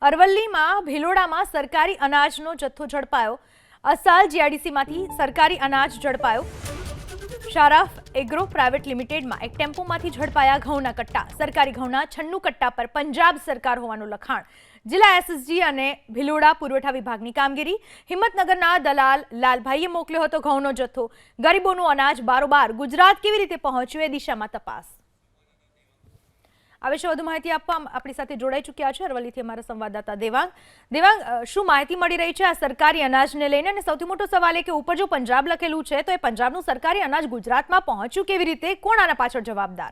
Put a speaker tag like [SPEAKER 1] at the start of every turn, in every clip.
[SPEAKER 1] અરવલ્લીમાં ભિલોડામાં સરકારી અનાજનો જથ્થો ઝડપાયો। અસાલ જીઆઈડીસીમાંથી સરકારી અનાજ ઝડપાયો। શારાફ એગ્રો પ્રાઇવેટ લિમિટેડમાં એક ટેમ્પોમાંથી ઝડપાયા ઘઉંના કટ્ટા। સરકારી ઘઉંના 96 કટ્ટા પર પંજાબ સરકાર હોવાનું લખાણ। જિલ્લા એસએસજી અને ભિલોડા પુરવઠા વિભાગની કામગીરી। હિંમતનગરના દલાલ લાલભાઈએ મોકલ્યો હતો ઘઉંનો જથ્થો। ગરીબોનું અનાજ બારોબાર ગુજરાત કેવી રીતે પહોંચ્યું એ દિશામાં તપાસ। આ વિશે વધુ માહિતી આપવા આપણી સાથે જોડાઈ ચૂક્યા છે અરવલ્લીથી અમારા સંવાદદાતા દેવાંગ। દેવાંગ, શું માહિતી મળી રહી છે આ સરકારી અનાજને લઈને? અને સૌથી મોટો સવાલ એ કે ઉપર જો પંજાબ લખેલું છે તો એ પંજાબનું સરકારી અનાજ ગુજરાતમાં પહોંચ્યું કેવી રીતે? કોણ આના પાછળ જવાબદાર?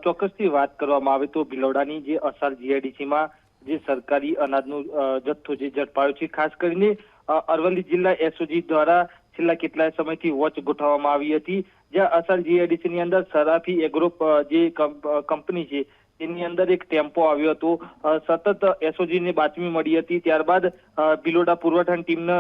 [SPEAKER 2] ચોક્કસથી વાત કરવામાં આવે તો ભિલોડાની જે અસાલ જીઆઈડીસીમાં જે સરકારી અનાજનો જથ્થો જે ઝડપાયો છે, ખાસ કરીને અરવલ્લી જિલ્લા એસઓજી દ્વારા છેલ્લા કેટલાય સમયથી વોચ ગોઠવવામાં આવી હતી, જ્યાં અસાલ જીઆઈડીસી ની અંદર સરાફી એગ્રો જે કંપની છે તેની અંદર એક ટેમ્પો આવ્યો હતો। સતત એસઓજી ને બાતમી મળી હતી, ત્યારબાદ ભિલોડા પુરવઠાની ટીમને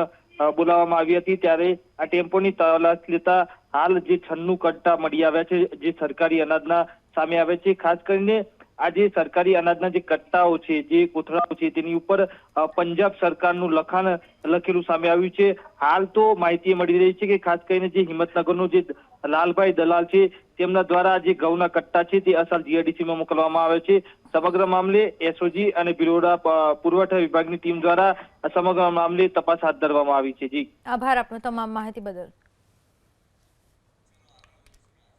[SPEAKER 2] બોલાવવામાં આવી હતી। ત્યારે આ ટેમ્પોની તલાશ લેતા હાલ જે 96 કટ્ટા મળી આવ્યા છે જે સરકારી અનાજના સામે આવે છે। ખાસ કરીને આ જે સરકારી અનાજના જે કટ્ટાઓ છે, જે કોથળાઓ છે, તેની ઉપર પંજાબ સરકારનું લખાણ લખેલું સામે આવ્યું છે। હાલ તો માહિતી મળી રહી છે કે ખાસ કરીને જે હિંમતનગરનો જે લાલભાઈ દલાલ છે તેમના દ્વારા જે ઘઉંના કટ્ટા છે તે અસાલ જીઆઈડીસીમાં મોકલવામાં આવે છે। સમગ્ર મામલે એસઓજી અને ભિલોડા પુરવઠા વિભાગની ટીમ દ્વારા સમગ્ર મામલે તપાસ હાથ ધરવામાં આવી છે। જી,
[SPEAKER 1] આભાર આપનો તમામ માહિતી બદલ।